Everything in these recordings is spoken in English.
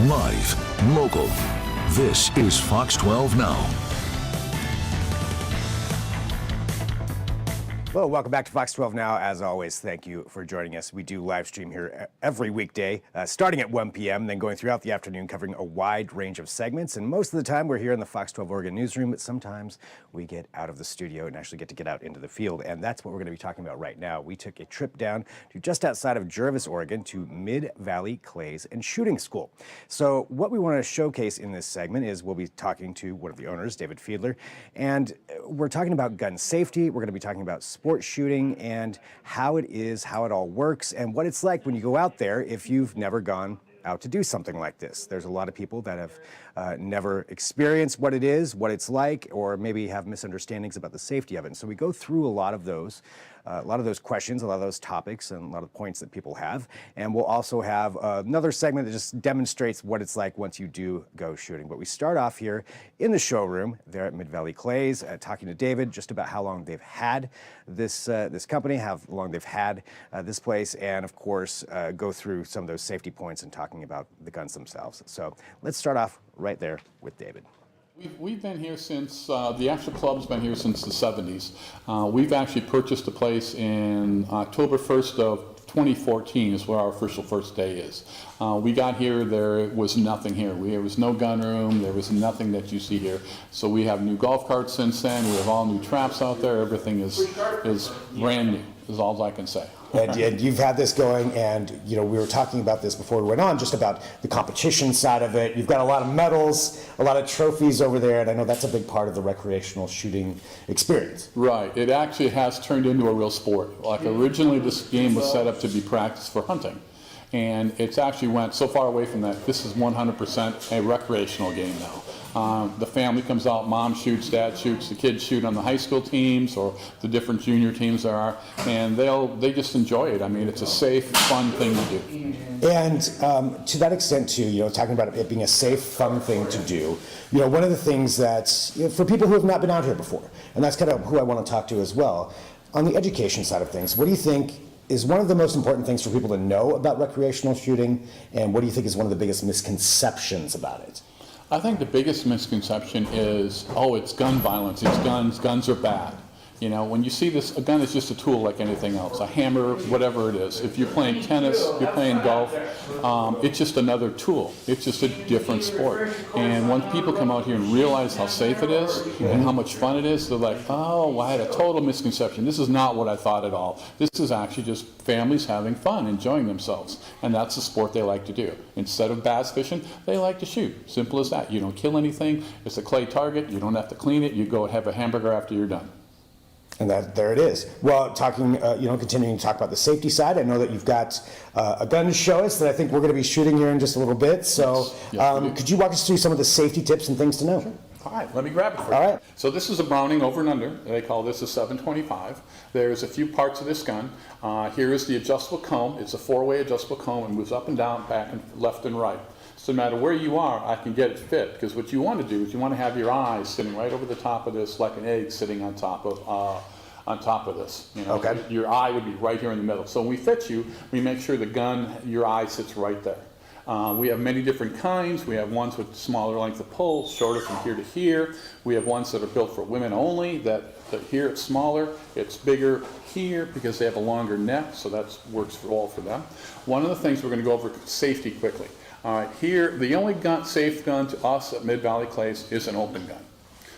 Live, local. This is Fox 12 Now. Hello, welcome back to Fox 12 Now. As always, thank you for joining us. We do live stream here every weekday, starting at 1 p.m., then going throughout the afternoon, covering a wide range of segments. And most of the time, we're here in the Fox 12 Oregon newsroom, but sometimes we get out of the studio and actually get to get out into the field. And that's what we're going to be talking about right now. We took a trip down to just outside of Gervais, Oregon, to Mid-Valley Clays and Shooting School. So what we want to showcase in this segment is we'll be talking to one of the owners, David Fiedler, and we're talking about gun safety. We're going to be talking about sports shooting and how it all works, and what it's like when you go out there if you've never gone out to do something like this. There's a lot of people that have never experienced what it is, what it's like, or maybe have misunderstandings about the safety of it. And so we go through a lot of those questions, a lot of those topics, and a lot of points that people have. And we'll also have another segment that just demonstrates what it's like once you do go shooting. But we start off here in the showroom there at Mid-Valley Clays, talking to David just about how long they've had this company, how long they've had this place, and of course go through some of those safety points and talking about the guns themselves. So let's start off right there with David. We've been here since, the actual club's been here since the 70s. We've actually purchased a place in October 1st of 2014 is where our official first day is. We got here, there was nothing here. There was no gun room, there was nothing that you see here. So we have new golf carts since then, we have all new traps out there, everything is brand new, is all I can say. And you've had this going, and we were talking about this before we went on, just about the competition side of it. You've got a lot of medals, a lot of trophies over there, and I know that's a big part of the recreational shooting experience. Right. It actually has turned into a real sport. Like originally this game was set up to be practiced for hunting. And it's actually went so far away from that. This is 100% a recreational game now. The family comes out, mom shoots, dad shoots, the kids shoot on the high school teams or the different junior teams there are, and they just enjoy it. I mean, it's a safe, fun thing to do. And to that extent too, talking about it being a safe, fun thing to do, one of the things that's, for people who have not been out here before, and that's kind of who I want to talk to as well, on the education side of things, what do you think is one of the most important things for people to know about recreational shooting, and what do you think is one of the biggest misconceptions about it? I think the biggest misconception is, it's gun violence, it's guns are bad. When you see this, a gun is just a tool like anything else, a hammer, whatever it is. If you're playing tennis, you're playing golf, it's just another tool. It's just a different sport. And once people come out here and realize how safe it is and how much fun it is, they're like, oh, I had a total misconception. This is not what I thought at all. This is actually just families having fun, enjoying themselves. And that's the sport they like to do. Instead of bass fishing, they like to shoot. Simple as that. You don't kill anything. It's a clay target. You don't have to clean it. You go have a hamburger after you're done. And there it is. Well, continuing to talk about the safety side, I know that you've got a gun to show us that I think we're going to be shooting here in just a little bit. So yes, could you walk us through some of the safety tips and things to know? Sure. All right, let me grab it for you. All right. So this is a Browning over and under. They call this a 725. There's a few parts of this gun. Here is the adjustable comb. It's a 4-way adjustable comb and moves up and down, back and left and right. So no matter where you are, I can get it fit, because what you want to do is you want to have your eyes sitting right over the top of this, like an egg sitting on top of this. Okay. Your eye would be right here in the middle. So when we fit you, we make sure the gun, your eye sits right there. We have many different kinds. We have ones with smaller length of pull, shorter from here to here. We have ones that are built for women only, that here it's smaller, it's bigger here because they have a longer neck, so that works for them. One of the things we're going to go over safety quickly. Here, the only safe gun to us at Mid-Valley Clays is an open gun.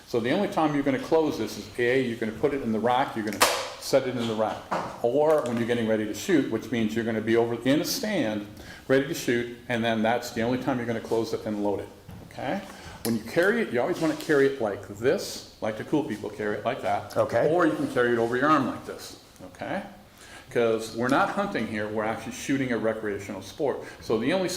So the only time you're going to close this is you're going to put it in the rack, you're going to set it in the rack. Or when you're getting ready to shoot, which means you're going to be over in a stand, ready to shoot, and then that's the only time you're going to close it and load it. Okay? When you carry it, you always want to carry it like this, like the cool people carry it like that. Okay. Or you can carry it over your arm like this. Okay? Because we're not hunting here, we're actually shooting a recreational sport. So the only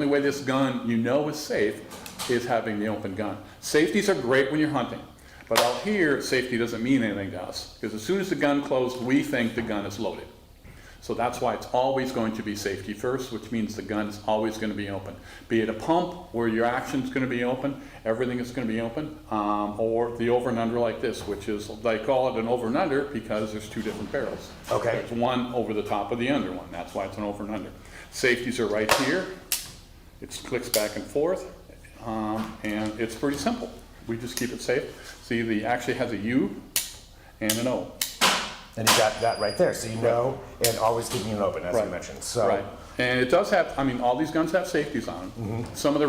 way this gun is safe is having the open gun. Safeties are great when you're hunting, but out here, safety doesn't mean anything to us, because as soon as the gun closed, we think the gun is loaded. So that's why it's always going to be safety first, which means the gun is always going to be open. Be it a pump where your action's going to be open, everything is going to be open, or the over and under like this, which is, they call it an over and under because there's two different barrels. Okay. There's one over the top of the under one. That's why it's an over and under. Safeties are right here It clicks back and forth, and it's pretty simple. We just keep it safe. See, the actually has a U and an O. And you got that right there, so you know, and always keeping it open, as you mentioned. So. Right. And it does have, I mean, all these guns have safeties on them. Some of the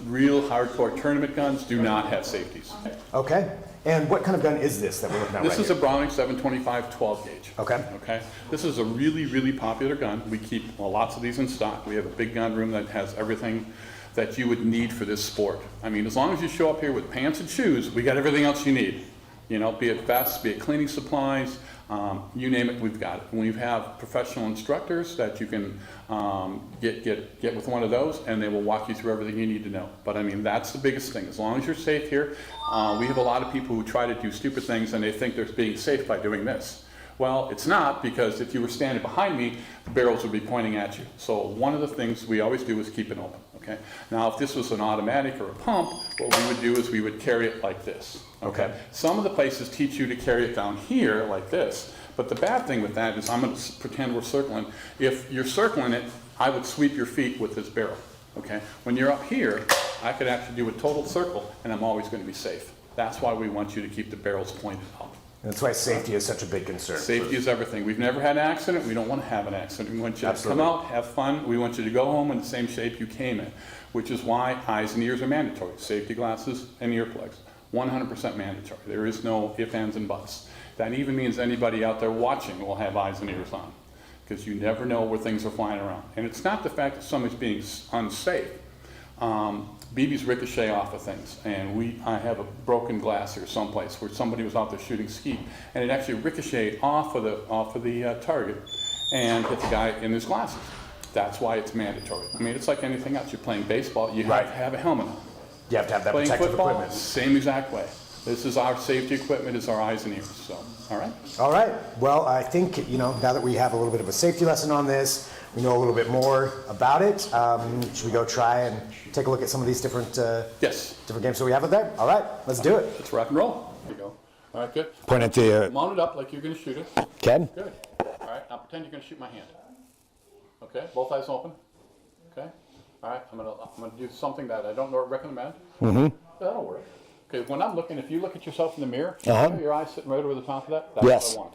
real hardcore tournament guns do not have safeties. Okay. And what kind of gun is this that we're looking at This is a Browning 725 12 gauge. Okay. Okay. This is a really, really popular gun. We keep lots of these in stock. We have a big gun room that has everything that you would need for this sport. I mean, as long as you show up here with pants and shoes, we got everything else you need. You know, be it vests, be it cleaning supplies, you name it, we've got it. And we have professional instructors that you can get with one of those, and they will walk you through everything you need to know. But I mean, that's the biggest thing. As long as you're safe here, we have a lot of people who try to do stupid things and they think they're being safe by doing this. Well, it's not, because if you were standing behind me, the barrels would be pointing at you. So one of the things we always do is keep it open. Okay. Now, if this was an automatic or a pump, what we would do is we would carry it like this. Okay. Some of the places teach you to carry it down here like this, but the bad thing with that is, I'm going to pretend we're circling. If you're circling it, I would sweep your feet with this barrel. Okay. When you're up here, I could actually do a total circle, and I'm always going to be safe. That's why we want you to keep the barrels pointed up. That's why safety is such a big concern. Safety is everything. We've never had an accident. We don't want to have an accident. We want you to come out, have fun. We want you to go home in the same shape you came in, which is why eyes and ears are mandatory. Safety glasses and earplugs, 100% mandatory. There is no ifs, ands, and buts. That even means anybody out there watching will have eyes and ears on, because you never know where things are flying around. And it's not the fact that somebody's being unsafe. BBs ricochet off of things, and I have a broken glass here someplace where somebody was out there shooting skeet, and it actually ricocheted off of the target and hit the guy in his glasses. That's why it's mandatory. I mean, it's like anything else. You're playing baseball, you have to have a helmet on. You have to have that Playing protective football, equipment. same exact way. This is our safety equipment, is our eyes and ears. So, all right. All right. Well, I think, now that we have a little bit of a safety lesson on this, we know a little bit more about it. Should we go try and take a look at some of these different different games that we have out there? All right, let's do it. Let's rock and roll. There you go. All right, good. Point at the... Mount it up like you're going to shoot it. Ken? Good. All right, now pretend you're going to shoot my hand. Okay, both eyes open. Okay. All right, I'm gonna do something that I don't recommend. That'll work. Okay, when I'm looking, if you look at yourself in the mirror, your eyes sitting right over the top of that. That's what I want.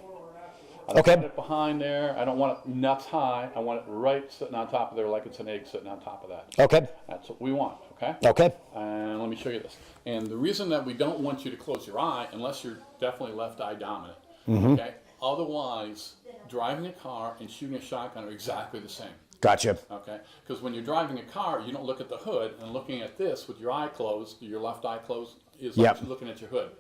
I don't want it behind there. I don't want it nuts high. I want it right sitting on top of there like it's an egg sitting on top of that. Okay. That's what we want, okay? Okay. And let me show you this. And the reason that we don't want you to close your eye, unless you're definitely left eye dominant, okay? Otherwise, driving a car and shooting a shotgun are exactly the same. Gotcha. Okay? Because when you're driving a car, you don't look at the hood, and looking at this with your eye closed, your left eye closed, is actually looking at your hood.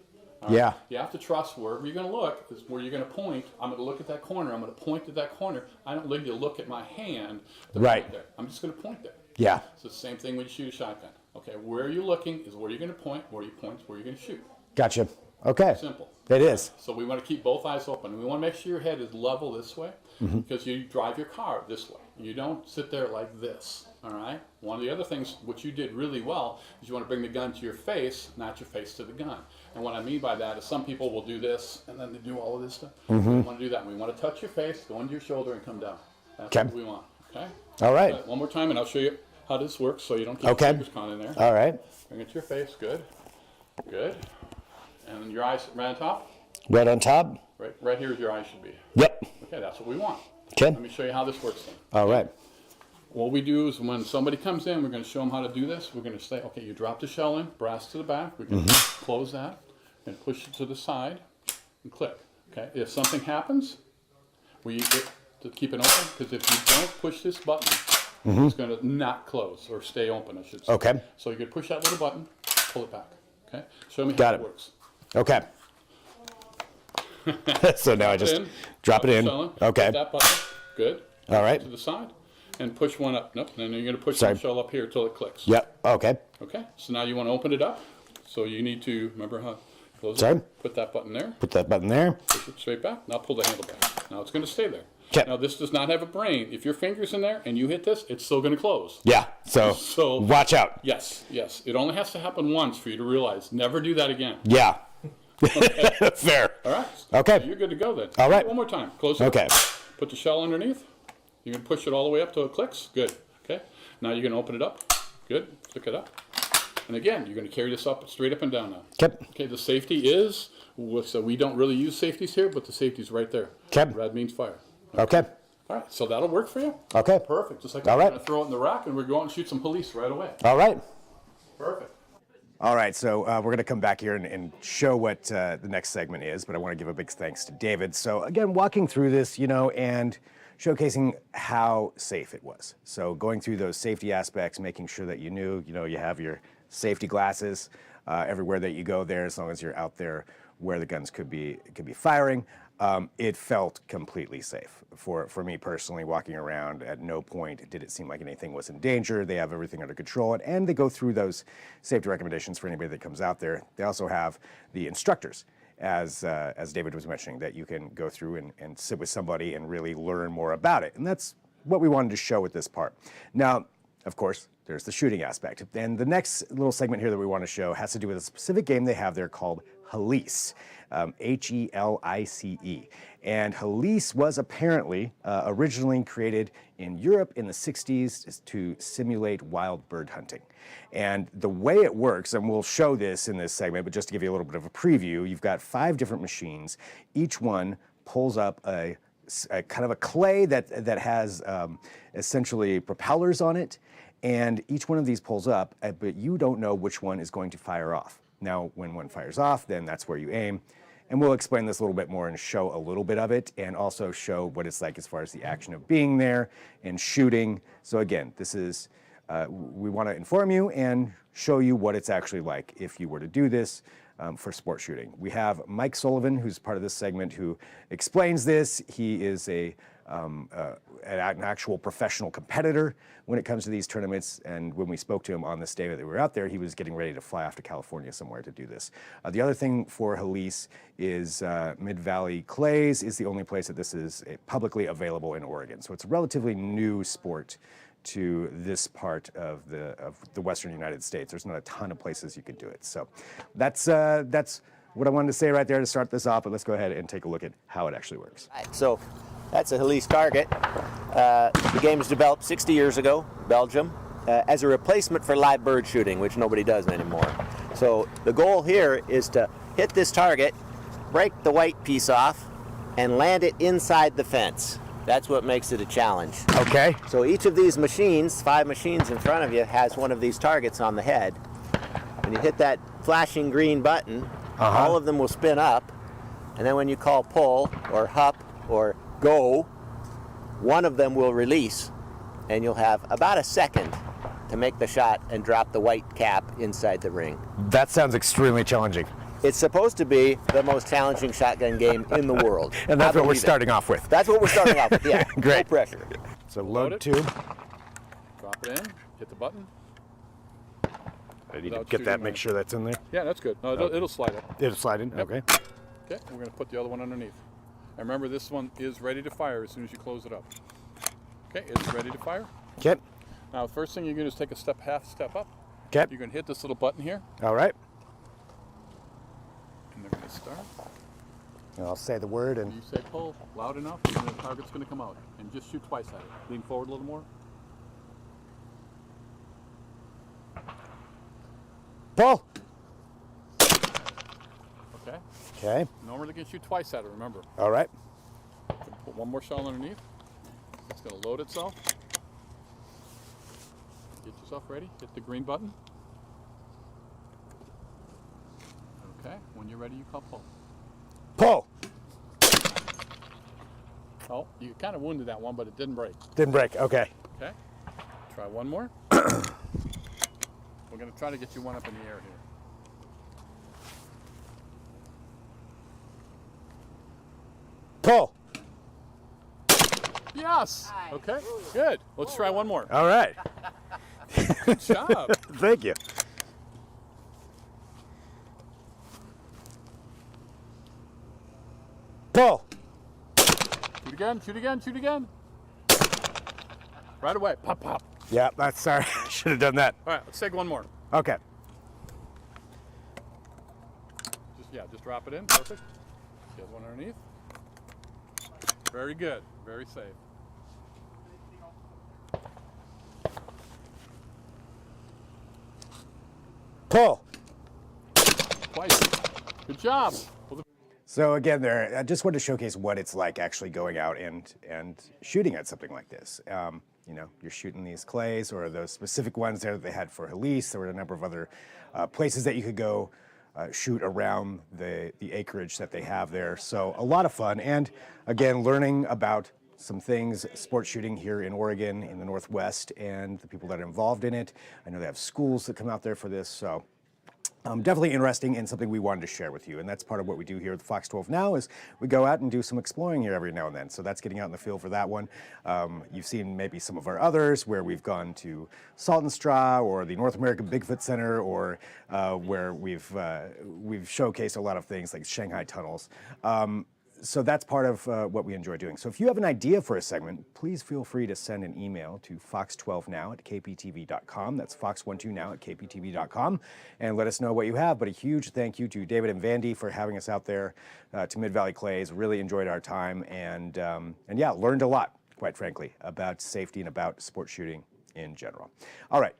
Right? Yeah. You have to trust wherever you're going to look is where you're going to point. I'm going to look at that corner. I'm going to point at that corner. I don't need to look at my hand to point there. I'm just going to point there. Yeah. It's the same thing when you shoot a shotgun. Okay, where you're looking is where you're going to point. Where you point is where you're going to shoot. Gotcha. Okay. Simple. It is. So we want to keep both eyes open. We want to make sure your head is level this way, because you drive your car this way. You don't sit there like this. All right. One of the other things which you did really well is you want to bring the gun to your face, not your face to the gun. And what I mean by that is some people will do this and then they do all of this stuff. We don't want to do that. We want to touch your face, go into your shoulder, and come down. That's what we want. Okay. All right. One more time, and I'll show you how this works, so you don't keep your fingers caught in there. All right. Bring it to your face. Good. Good. And your eyes right on top. Right on top. Right here is your eyes should be. Yep. Okay, that's what we want. Okay. Let me show you how this works then. All right. What we do is when somebody comes in, we're going to show them how to do this. We're going to say, okay, you drop the shell in, brass to the back. We can close that and push it to the side and click. Okay. If something happens, we get to keep it open, because if you don't push this button, it's going to not close or stay open, I should say. Okay. So you can push that little button, pull it back. Okay. Show me how it works. Okay. So now I just drop it in. Okay. Hit that button. Good. All right. To the side. And push one up. Nope. And then you're going to push the shell up here until it clicks. Yep. Okay. Okay. So now you want to open it up. So you need to, remember how, close it. Put that button there. Put that button there. Push it straight back. Now pull the handle back. Now it's going to stay there. Okay. Now this does not have a brain. If your finger's in there and you hit this, it's still going to close. Yeah. So watch out. Yes. Yes. It only has to happen once for you to realize. Never do that again. Yeah. Okay. Fair. All right. Okay. So you're good to go then. All right. One more time. Close it. Okay. Put the shell underneath. You can push it all the way up till it clicks. Good. Okay. Now you're going to open it up. Good. Flick it up. And again, you're going to carry this up, straight up and down now. Yep. Okay, the safety is, so we don't really use safeties here, but the safety's right there. Okay. Red means fire. Okay. All right, so that'll work for you? Okay. Perfect. Just like All we're right. going to throw it in the rack and we're going to shoot some police right away. All right. Perfect. All right, so we're going to come back here and show what the next segment is, but I want to give a big thanks to David. So again, walking through this, and showcasing how safe it was. So going through those safety aspects, making sure that you knew, you have your safety glasses everywhere that you go there, as long as you're out there where the guns could be firing. It felt completely safe for me personally. Walking around, at no point did it seem like anything was in danger. They have everything under control, and they go through those safety recommendations for anybody that comes out there. They also have the instructors, as David was mentioning, that you can go through and sit with somebody and really learn more about it. And that's what we wanted to show with this part. Now, of course, there's the shooting aspect. And the next little segment here that we want to show has to do with a specific game they have there called Helice. Helice. And Helice was apparently originally created in Europe in the 60s to simulate wild bird hunting. And the way it works, and we'll show this in this segment, but just to give you a little bit of a preview, you've got 5 different machines. Each one pulls up a kind of a clay that has essentially propellers on it. And each one of these pulls up, but you don't know which one is going to fire off. Now, when one fires off, then that's where you aim. And we'll explain this a little bit more and show a little bit of it, and also show what it's like as far as the action of being there and shooting. So again, this is, we want to inform you and show you what it's actually like if you were to do this for sport shooting. We have Mike Sullivan, who's part of this segment, who explains this. He is an actual professional competitor when it comes to these tournaments, and when we spoke to him on this day that we were out there, he was getting ready to fly off to California somewhere to do this. The other thing for Helice is Mid-Valley Clays is the only place that this is publicly available in Oregon. So it's a relatively new sport to this part of the Western United States. There's not a ton of places you could do it. So that's what I wanted to say right there to start this off, but let's go ahead and take a look at how it actually works. Right, so that's a Helice target. The game was developed 60 years ago, Belgium, as a replacement for live bird shooting, which nobody does anymore. So the goal here is to hit this target, break the white piece off, and land it inside the fence. That's what makes it a challenge. Okay. So each of these machines, 5 machines in front of you, has one of these targets on the head. When you hit that flashing green button, all of them will spin up, and then when you call pull or hup or go, one of them will release, and you'll have about a second to make the shot and drop the white cap inside the ring. That sounds extremely challenging. It's supposed to be the most challenging shotgun game in the world. And that's what we're starting off with. That's what we're starting off with, yeah. Great. No pressure. So Load load it. 2. Drop it in, hit the button. I need to Without get that, shooting make that. sure that's in there. Yeah, that's good. No, it'll slide up. It'll slide in? Yep. Okay. Okay, we're going to put the other one underneath. And remember, this one is ready to fire as soon as you close it up. Okay, it's ready to fire. Okay. Now, the first thing you're going to do is take a half step up. Okay. You're going to hit this little button here, All right. and they're going to start. And I'll say the word and... You say pull loud enough, and the target's going to come out. And just shoot twice at it. Lean forward a little more. Pull! Okay. Okay. Normally, you can shoot twice at it, remember. All right. Put one more shell underneath. It's going to load itself. Get yourself ready. Hit the green button. Okay. When you're ready, you call pull. Pull! Oh, you kind of wounded that one, but it didn't break. Didn't break. Okay. Okay. Try one more. We're going to try to get you one up in the air here. Pull! Yes! Okay, good. Let's try one more. All right. Good job. Thank you. Pull! Shoot again, shoot again, shoot again. Right away. Pop, pop. Yeah, that's sorry. Should have done that. All right, let's take one more. Okay. Just drop it in. Perfect. Get one underneath. Very good. Very safe. Pull. Twice. Good job. So again, there, I just wanted to showcase what it's like actually going out and shooting at something like this. You know, you're shooting these clays or those specific ones there that they had for Halise. There were a number of other places that you could go shoot around the acreage that they have there. So a lot of fun. And again, learning about some things, sports shooting here in Oregon, in the Northwest, and the people that are involved in it. I know they have schools that come out there for this. So definitely interesting and something we wanted to share with you. And that's part of what we do here at Fox 12 Now is we go out and do some exploring here every now and then. So that's getting out in the field for that one. You've seen maybe some of our others where we've gone to Salt and Straw or the North American Bigfoot Center, or where we've showcased a lot of things like Shanghai tunnels. So that's part of what we enjoy doing. So if you have an idea for a segment, please feel free to send an email to fox12now@kptv.com. That's fox12now@kptv.com, and let us know what you have. But a huge thank you to David and Vandy for having us out there to Mid-Valley Clays. Really enjoyed our time, and yeah, learned a lot, quite frankly, about safety and about sports shooting in general. All right,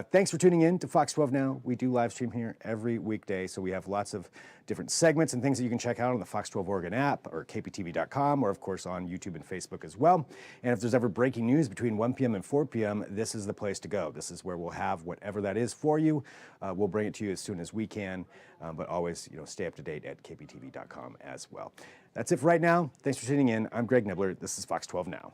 thanks for tuning in to Fox 12 Now. We do live stream here every weekday, so we have lots of different segments and things that you can check out on the Fox 12 Oregon app or kptv.com, or of course on YouTube and Facebook as well. And if there's ever breaking news between 1 p.m. and 4 p.m., this is the place to go. This is where we'll have whatever that is for you. We'll bring it to you as soon as we can, but always, you know, stay up to date at kptv.com as well. That's it for right now. Thanks for tuning in. I'm Greg Nibbler. This is Fox 12 Now.